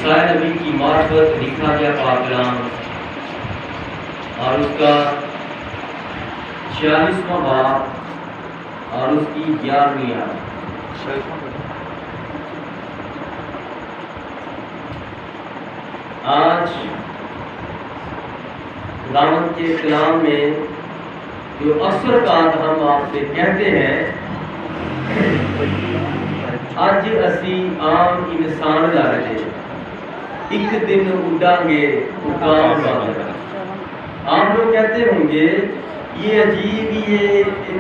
عیسائی نبی کی معرفت لکھا گیا پاک کلام اور اس کا 46واں باب اور اس کی 11ویں آیت۔ آج خداوند کے کلام میں جو اکثر بات ہم آپ سے کہتے ہیں، اج اسی عام انسان لگے ایک دن اڑاں گے اقام بادل۔ آپ لوگ کہتے ہوں گے یہ عجیب، یہ ان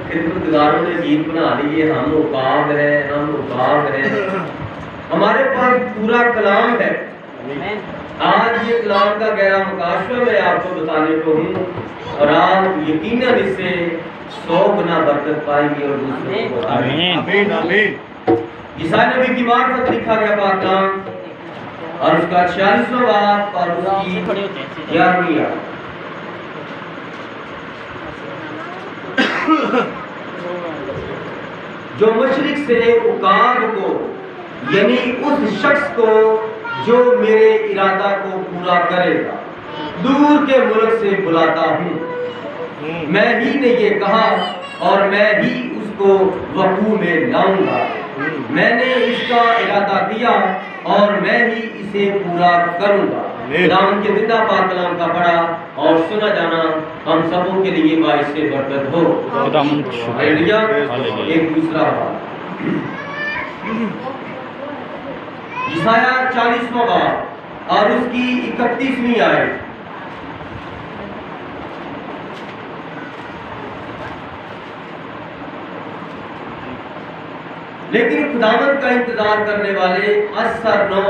خدمت گزاروں نے گیت بنا لیے، ہم عقاب ہیں، ہم عقاب ہیں۔ ہمارے پاس پورا کلام ہے۔ آج یہ کلام کا گہرا مکاشفہ میں آپ کو بتانے کو ہوں، اور آپ یقیناً اس سے 100 گنا برکت پائیں گے اور دوسروں کو آمین آمین آمین۔ عیسائی نبی کی معرفت لکھا گیا پاک کلام اور اس کا 46واں باب اور اس کی 11ویں آیت۔ جو مشرق سے عقاب کو، یعنی اس شخص کو جو میرے ارادہ کو پورا کرے گا، دور کے ملک سے بلاتا ہوں، میں ہی نے یہ کہا اور میں ہی اس کو وقوع میں لاؤں گا۔ میں نے اس کا ارادہ کیا اور میں ہی اسے پورا کروں گا۔ خداوند کے زندہ پاک کلام کا پڑھا اور سنا جانا ہم سبوں کے لیے باعث سے برکت ہو۔ ہلیلویا۔ ایک دوسرا بات، یسایہ 40واں باب اور اس کی 31ویں آیت۔ لیکن خداوند کا انتظار کرنے والے اثر نو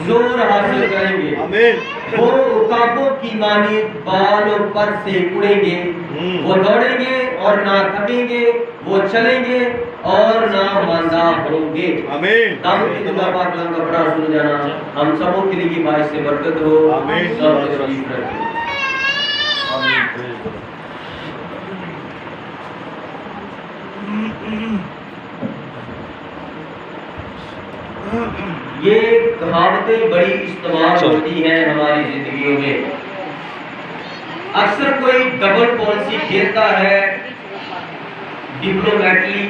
زور حاصل کریں گے، وہ عقابوں کی مانند بالوں پر سے اڑیں گے، وہ دوڑیں گے اور نہ تھکیں گے، وہ چلیں گے اور نہ ماندہ ہوں گے۔ داؤد کی زندہ پاک کلام کا پڑھا سن جانا ہم سبوں کے لیے باعث سے برکت ہو۔ سب تشریف رکھیں۔ یہ کہاوتیں بڑی استعمال ہوتی ہیں ہماری زندگیوں میں۔ اکثر کوئی ڈبل پالیسی کھیلتا ہے، ڈپلومیٹلی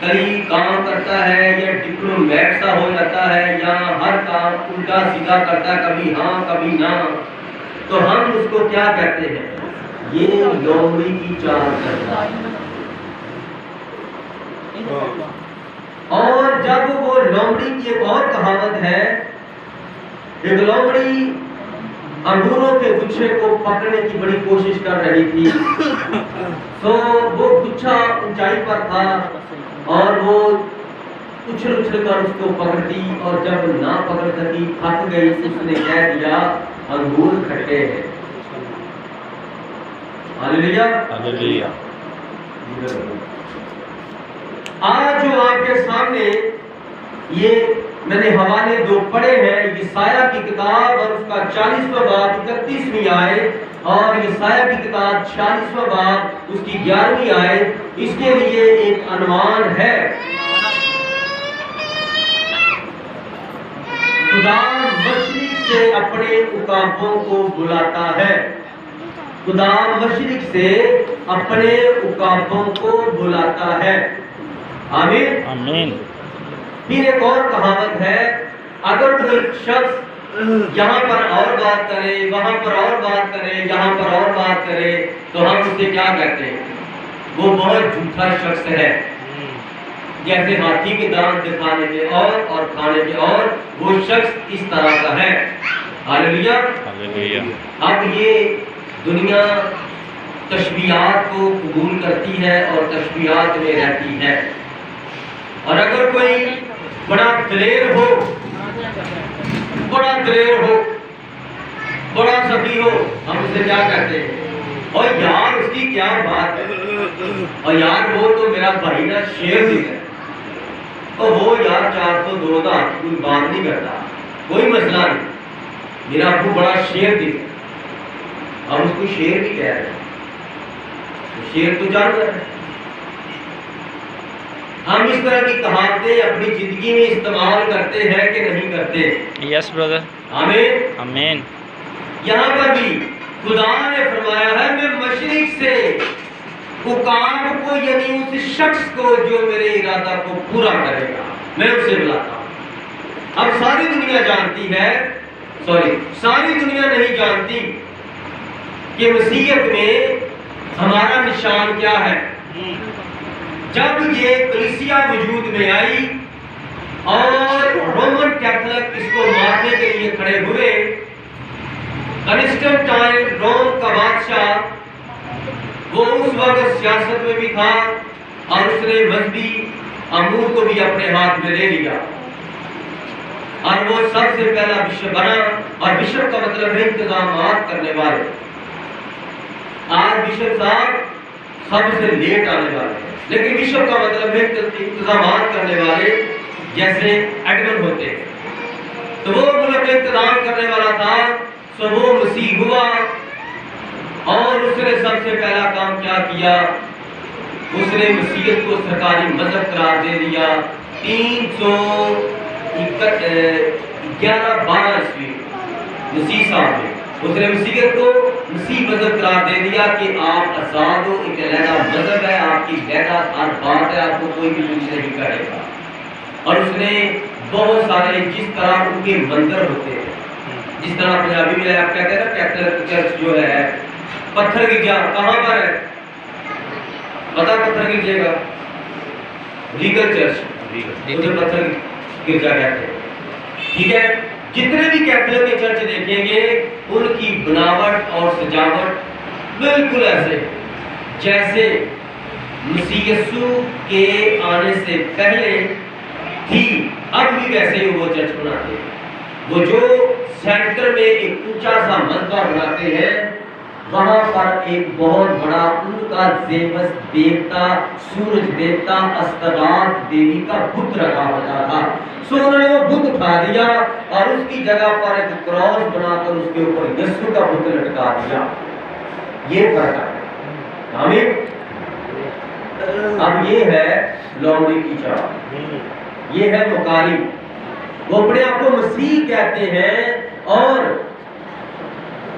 کئی کام کرتا ہے یا ڈپلومیٹ سا ہو جاتا ہے یا ہر کام الٹا سیدھا کرتا ہے، کبھی ہاں کبھی نہ، تو ہم اس کو کیا کہتے ہیں؟ یہ لومڑی کی چال کرتا ہے۔ اور جب وہ لومڑی کی ایک اور کہاوت ہے، ایک لومڑی انگوروں کے گچھے کو پکڑنے کی بڑی کوشش کر رہی تھی، تو وہ گچھا اونچائی پر تھا اور وہ اچھل اچھل کر اس کو پکڑتی، اور جب نہ پکڑ سکی، تھک گئی، اس نے کہہ دیا انگور کھٹے ہیں۔ ہلیلویا ہلیلویا۔ آج جو آپ کے سامنے یہ میں نے حوالے دو پڑھے ہیں، یسایہ کی کتاب اور اس کا 40واں باب 31ویں آیت، اور یسایہ کی کتاب 46واں باب اس کی 11ویں آیت، اس کے لیے ایک عنوان ہے، خدا مشرق سے اپنے عقابوں کو بلاتا ہے۔ خدا مشرق سے اپنے عقابوں کو بلاتا ہے۔ آمین آمین۔ پھر ایک اور کہاوت ہے، اگر کوئی شخص یہاں پر اور بات کرے، وہاں پر اور بات کرے، یہاں پر اور بات کرے، تو ہم اسے کیا کہتے ہیں؟ وہ بہت جھوٹا شخص ہے۔ جیسے ہاتھی کے دانت دکھانے کے اور کھانے کے اور، وہ شخص اس طرح کا ہے۔ ہلیلویا ہلیلویا۔ اب یہ دنیا تشبیہات کو قبول کرتی ہے اور تشبیہات میں رہتی ہے، اور اگر کوئی بڑا دلیر ہو، بڑا دلیر ہو، بڑا سخی ہو، ہم اسے کیا کہتے ہیں؟ اور یار اس کی کیا بات ہے، اور یار وہ تو میرا بھائی نا شیر دل ہے، اور وہ یار 402 کا کوئی بات نہیں کرتا، کوئی مسئلہ نہیں، میرا ابو بڑا شیر دل ہے۔ ہم اس کو شیر بھی کہہ رہے ہیں، شیر تو جانور ہے۔ ہم اس طرح کی کہاوتیں اپنی زندگی میں استعمال کرتے ہیں کہ نہیں کرتے؟ یس برادر. آمین. آمین. یہاں پر بھی خدا نے فرمایا ہے میں مشرق سے حکام کو یعنی اس شخص کو جو میرے ارادہ کو پورا کرے گا میں اسے بلاتا ہوں. اب ساری دنیا جانتی ہے، ساری دنیا نہیں جانتی کہ مسیحیت میں ہمارا نشان کیا ہے. جب یہ کلیسیا وجود میں آئی اور رومن کیتھولک اس کو مارنے کے لیے کھڑے ہوئے، کنسٹنٹائن روم کا بادشاہ، وہ اس وقت سیاست میں بھی تھا اور اس نے مذہبی امور کو بھی اپنے ہاتھ میں لے لیا اور وہ سب سے پہلا بشپ بنا. اور بشپ کا مطلب ہے انتظامات کرنے والے. آج بشپ صاحب سب سے لیٹ آنے والے ہیں، لیکن بشپ کا مطلب ہے انتظامات کرنے والے، جیسے ایڈمن ہوتے ہیں. تو وہ ملک کا انتظام کرنے والا تھا. تو وہ مسیح ہوا اور اس نے سب سے پہلا کام کیا کیا؟ اس نے مسیحیت کو سرکاری مذہب قرار دے دیا. 311-12 عیسوی مسیح صاحب نے اس نے مسیحیت کو مسیح مذہب قرار دے دیا کہ آپ آزاد ہو، ایک علیحدہ مذہب ہے، آپ کی علیحدہ ہر بات ہے، آپ کو کوئی بھی کچھ نہیں کرے گا. اور اس نے بہت سارے جس طرح ان کے مندر ہوتے ہیں، جس طرح پنجابی میں آپ کہتے ہیں نا کیتھولک چرچ جو ہے پتھر گرجا کہاں پر ہے؟ پتہ پتھر گرجے گا لیگل چرچ، اسے پتھر گرجا کہتے ہیں. ٹھیک ہے، جتنے بھی کیتھولک کے چرچ دیکھیں گے ان کی بناوٹ اور سجاوٹ بالکل ایسے جیسے مسیح یسوع کے آنے سے پہلے تھی، اب بھی ویسے ہی وہ چرچ بناتے ہیں. وہ جو سینٹر میں ایک اونچا سا مذبح بناتے ہیں، وہاں پر ایک بہت بڑا ان کا زیوس دیوتا، سورج دیوتا استرات دیوی کا بت رکھا ہوتا تھا. سو انہوں نے وہ بت اٹھا دیا اور اس کی جگہ پر ایک کراس بنا کر اس کے اوپر یسوع کا بت لٹکا دیا. یہ فرق ہے. آمین. اب یہ ہے لومڑی کی چاہ، یہ ہے مکاری. وہ اپنے آپ کو مسیح کہتے ہیں اور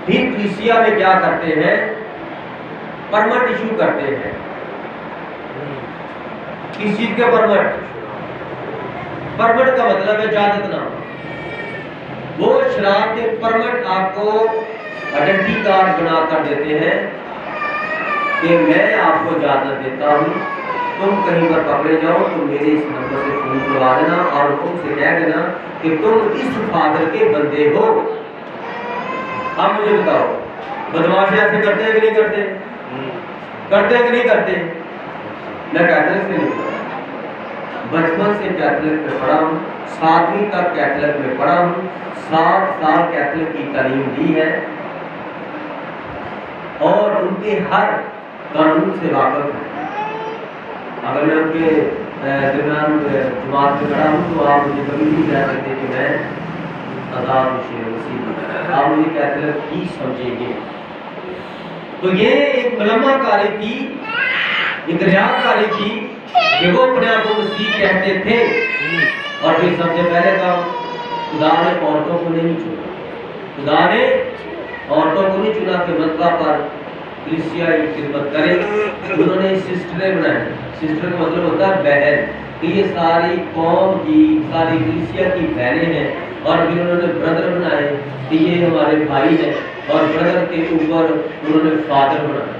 پھر کلیسیا میں کیا کرتے ہیں؟ پرمٹ ایشو کرتے ہیں. کس چیز کے پرمٹ؟ پرمٹ کا مطلب ہے اجازت نامہ. وہ شراب کے پرمٹ آپ کو آئیڈینٹی کارڈ بنا کر دیتے ہیں کہ میں آپ کو اجازت دیتا ہوں، تم کہیں پر پکڑے جاؤ تو میرے اس نمبر سے فون کروا دینا اور تم سے کہہ دینا کہ تم اس فادر کے بندے ہو. اب مجھے بتاؤ بدماشی ایسے کرتے ہیں کہ نہیں کرتے؟ کرتے ہیں کہ نہیں کرتے؟ میں کیتھولک سے نہیں پڑھا، بچپن سے کیتھولک میں پڑھا ہوں، 7ویں تک کیتھولک میں پڑھا ہوں، 7 سال کیتھولک کی تعلیم دی ہے اور ان کے ہر قانون سے واقف ہوں. اگر میں ان کے درمیان جماعت میں کھڑا ہوں تو آپ مجھے کبھی نہیں کہہ سکتے کہ میں آزاد مسیح، آپ مجھے کیتھولک ہی سمجھیں گے. تو یہ ایک ملمہ کاری تھی، ایک ریاض کاری تھی کہ وہ اپنے آپ کو مسیح کہتے تھے. اور پھر سب سے پہلے کام، خدا نے عورتوں کو نہیں چنا. خدا نے عورتوں کو نہیں چنا کہ مکہ پر کلیسیا کی خدمت کرے. انہوں نے سسٹریں بنائیں. سسٹر کا مطلب ہوتا ہے بہن، کہ یہ ساری قوم کی، ساری کلیسیا کی بہنیں ہیں. اور پھر انہوں نے برادر بنائے کہ یہ ہمارے بھائی ہیں، اور برادر کے اوپر انہوں نے فادر بنائے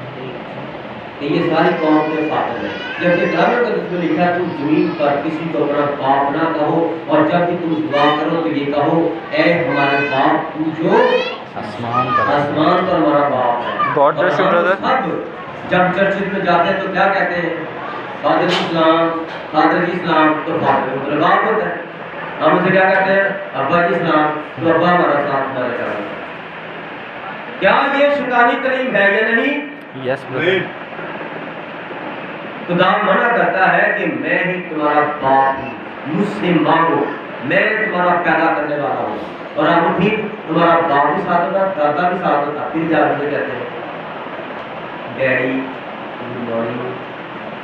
کہ یہ ساری قوم کے فادر ہیں. جبکہ کلام مقدس میں لکھا ہے تم زمین پر کسی کو اپنا باپ نہ کہو، اور جب بھی تم دعا کرو تو یہ کہو اے ہمارے باپ تو جو آسمان پر ہمارا باپ ہے. God bless you, brother. اب جب چرچ میں جاتے ہیں تو کیا کہتے ہیں؟ فادر اسلام، فادر جی اسلام، تو فادر مطلب باپ ہوتا ہے. ہم اسے کیا کہتے ہیں؟ ابا جی اسلام، تو ابا ہمارا ساتھ ہمارے کرتا ہے. کیا یہ شیطانی تعلیم ہے یا نہیں؟ یس برادر. خدا منع کرتا ہے کہ میں ہی تمہارا باپ ہوں، مجھ سے مانگو، میں تمہارا پیدا کرنے والا ہوں. اور آپ بھی تمہارا باپ بھی ساتھ ہوتا، دادا بھی ساتھ ہوتا. پھر جا کے کہتے ہیں ڈیڈی گڈ مارننگ،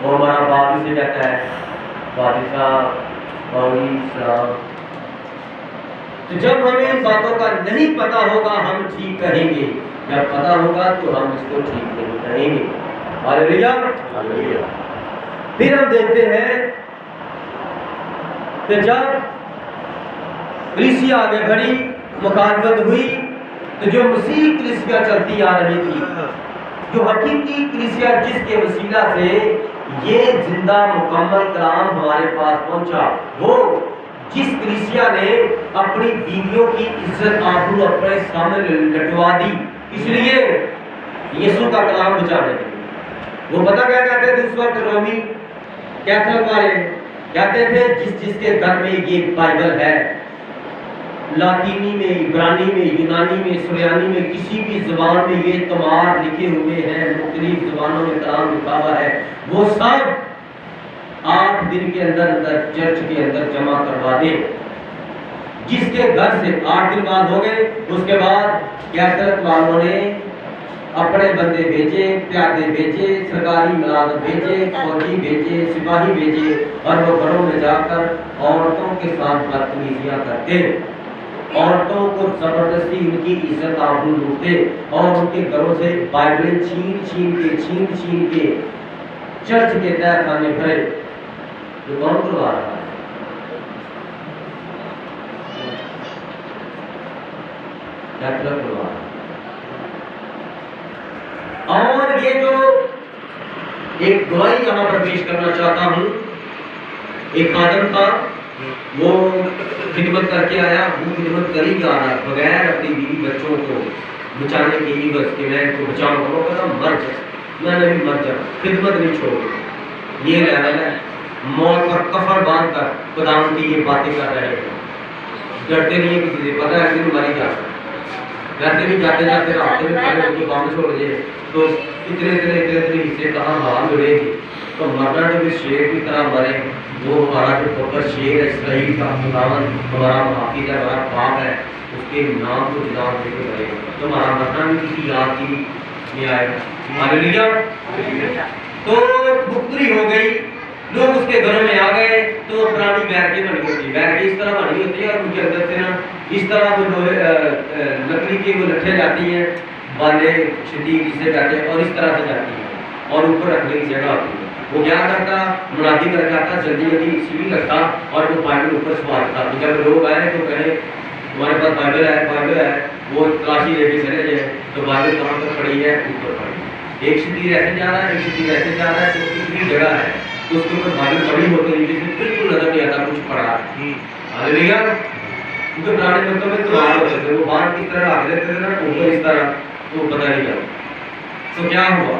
اور ہمارا باپ اسے کہتا ہے صاحب مولوی صاحب. تو جب ہمیں ان باتوں کا نہیں پتا ہوگا ہم ٹھیک کہیں گے، جب پتا ہوگا تو ہم اس کو ٹھیک نہیں کہیں گے. ہاللیلویا. پھر ہم دیکھتے ہیں کہ جب کلیسیا آگے بڑھی، مخالفت ہوئی، تو جو مسیح کلیسیا چلتی آ رہی تھی، جو حقیقی کلیسیا جس کے وسیلہ سے یہ زندہ مکمل کلام ہمارے پاس پہنچا، وہ جس کلیسیا نے اپنی بیویوں کی عزت آبرو اپنے سامنے لٹوا دی اس لیے یسوع کا کلام بچانے کے لیے. وہ پتہ کیا کہتے تھے اس وقت رومی کیتھولک والے؟ کہتے تھے جس کے گھر میں یہ بائبل ہے، لاطینی میں، عبرانی میں، یونانی میں، سریانی میں، کسی بھی زبان میں یہ تمار لکھے ہوئے ہیں، مختلف زبانوں میں کلام لکھا ہوا ہے، وہ سب 8 دن کے اندر چرچ کے اندر جمع کروا دے. جس کے گھر سے 8 دن بعد ہو گئے، اس کے بعد کیتھولک والوں نے اپنے بندے بھیجے، پیادے بھیجے، سرکاری ملازم بھیجے، فوجی بھیجے، سپاہی بھیجے، اور وہ گھروں میں جا کر عورتوں کے ساتھ بدتمیزیاں کرتے، عورتوں کو زبردستی ان کی عزت آبرو لوٹتے اور ان کے گھروں سے بائبلیں چھین کے چرچ کے تہہ خانے بھرے. جو کون کروا رہا ہے؟ کیتھولک کروا رہا ہے. اور یہ جو ایک گواہی یہاں پر پیش کرنا چاہتا ہوں، ایک خادم تھا، وہ خدمت کر کے آیا، وہ خدمت کر ہی جا رہا بغیر اپنی بیوی بچوں کو بچانے کے عوض کہ میں ان کو بچاؤں گا. وہ کہتا مر جائے، میں نے بھی مر جاؤں، خدمت نہیں چھوڑ. یہ لیول ہے، موت پر کفن باندھ کر خداوند کی یہ باتیں کر رہے ہیں. ڈرتے نہیں ہے کسی سے، پتہ ہے کہ مر ہی جا سکتا. ویسے بھی جاتے راستے میں پہلے ان کو بم چھوڑ دیے تو اتنے حصے کہاں ہوا ملے گی. تو مرنا جو بھی شیر کی طرح مرے، وہ ہمارا جو پکر شیر ہے اسرائیل کا، خداوند ہمارا محافظ ہے، ہمارا باپ ہے، اس کے نام کو جلال دے کے مرے. تو ہمارا مرنا بھی کسی یاد کی نہیں آئے گا. ہاللیلویا. تو بکتری ہو گئی، لوگ اس کے گھروں میں آ گئے تو پرانی بیرکیں بنی ہوتی، بیرکیں اس طرح بنی ہوتی ہے اور ان کے اندر سے نا اس طرح وہ لکڑی کی وہ لٹھیں جاتی ہیں، بالے شدید جسے کہتے ہیں، اور اس طرح سے جاتی ہیں اور اوپر رکھنے کی جگہ ہوتی ہے. وہ کیا کرتا، منادی کر کے آتا، جلدی سیڑھی رکھتا اور وہ بائبل اوپر سوار تھا. جب لوگ آئے تو کہے ہمارے پاس بائبل ہے، وہ تلاشی لے کے چلے جائے تو بائبل کہاں پر پڑی ہے؟ اوپر پڑی. ایک شتیر ایسے جا رہا ہے، ایک شتیر ایسے جا رہا ہے، تو اتنی جگہ ہے تو اس کے اوپر بائبل پڑی ہوتی ہے جس میں بالکل نظر نہیں آتا کچھ پڑا ہے. ہاللیلویا. کیونکہ پرانے ملکوں میں تو ہوتے تھے، وہ باندھ کی طرح رکھ دیتے تھے نا اوپر اس طرح، تو پتہ نہیں چلتا. تو کیا ہوا؟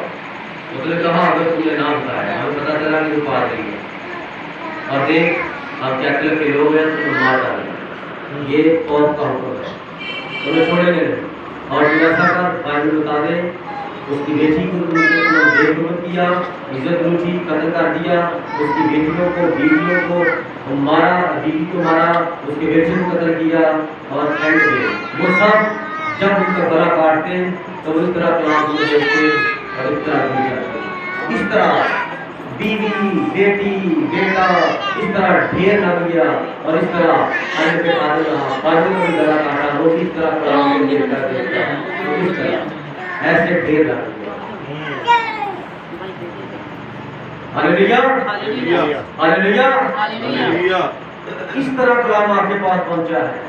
مطلب کہا اگر تم نے نہ بتایا، ہمیں پتہ چلا کہ وہ پار رہی ہے. اور دیکھ ہم کیتھولک کے لوگ ہیں تو مار ڈالیں. یہ قوم کا حکم ہے، انہیں چھوڑیں گے نہیں. اور ایسا کر بائبل بتا دے، اس کی بیٹی کو بے حرمت کیا، عزت لوٹی، قتل کر دیا، اس کی بیٹیوں کو مارا، بیوی کو مارا، اس کے بیٹے کو قتل کیا. اور اینڈ میں وہ سب جب ان کا گلا کاٹتے تو اس طرح کلام کو دیکھتے اور اس طرح نہیں جاتے. اس طرح بیوی، بیٹی، بیٹا اس طرح ڈھیر لگ گیا اور اس طرح اینڈ پہ قاتل رہا. قاتل کو بھی گلا کاٹا، وہ بھی اس طرح کلام کو دیکھتا تو اس طرح ایسے ڈھیر لگ گیا. ہاللیلویا. ہاللیلویا. ہاللیلویا. اس طرح کلام آپ کے پاس پہنچا ہے.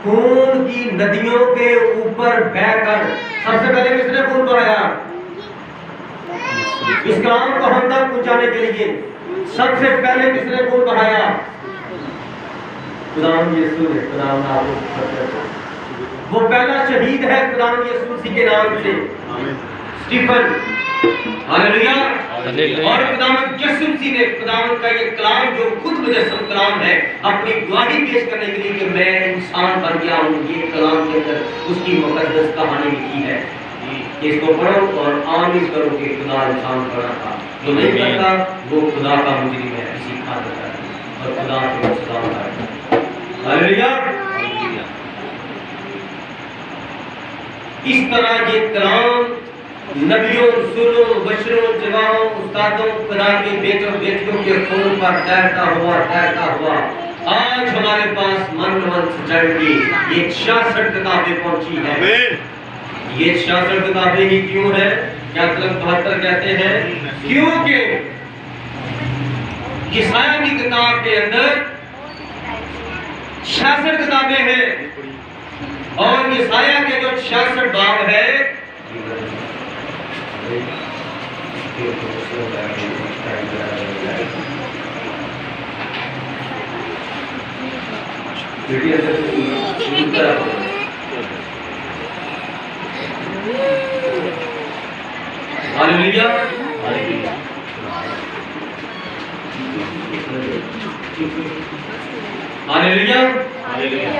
خون کی ندیوں کے اوپر بہہ کر سب سے پہلے کس نے خون بہایا؟ اس کلام کو ہم تک پہنچانے کے لیے سب سے پہلے کس نے خون بہایا؟ خداوند یسوع نے. خداوند آپ کو وہ پہلا شہید ہے خداوند یسوع مسیح کے نام سے، اسٹیفن. ہاللیلویا. اور خداوند یسوع مسیح نے خداوند کا یہ کلام جو خود مجسم کلام ہے اپنی گواہی پیش کرنے کے لیے کہ میں انسان بن گیا ہوں، یہ کلام کے اندر اس کی مقدس کہانی لکھی ہے کہ اس کو پڑھو اور آمین کرو کہ خدا انسان بنا تھا. جو نہیں کرتا وہ خدا کا مجرم ہے، اسی خاطر ہے اور خدا سے وہ سزا پائے گا. ہاللیلویا. اس طرح یہ کلام نبیوں، رسولوں، بشروں، جوانوں، استادوں، خدا کے بیٹوں بیٹیوں کے خون پر تیرتا ہوا آج ہمارے پاس من سچائٹی یہ 66 کتابیں پہنچی ہیں۔ یہ 66 کتابیں ہی کیوں ہیں؟ کیا طلب 72 کہتے ہیں؟ کیونکہ یسایہ کی کتاب کے اندر 66 کتابیں ہیں، اور یسایہ کے جو 66 باب ہے ہاللیلویا، ہاللیلویا،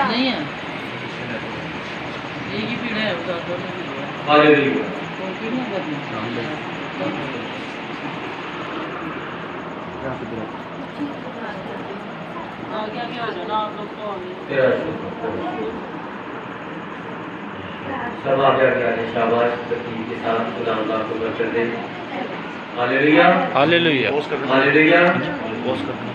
نہیں ہے ایک ہی پیڑ ہے ادھر دونوں کی ہے ہاللیلویا۔ تو پھر نہیں کرنا آگے آگے آ جانا آپ لوگ تو آگے تیرا شکر، سب آگے آگے آگے شاباش ترتیب کے ساتھ خدا اللہ کو برکت دے۔ ہاللیلویا، Hallelujah. ہاللیلویا۔ Pause کرنا.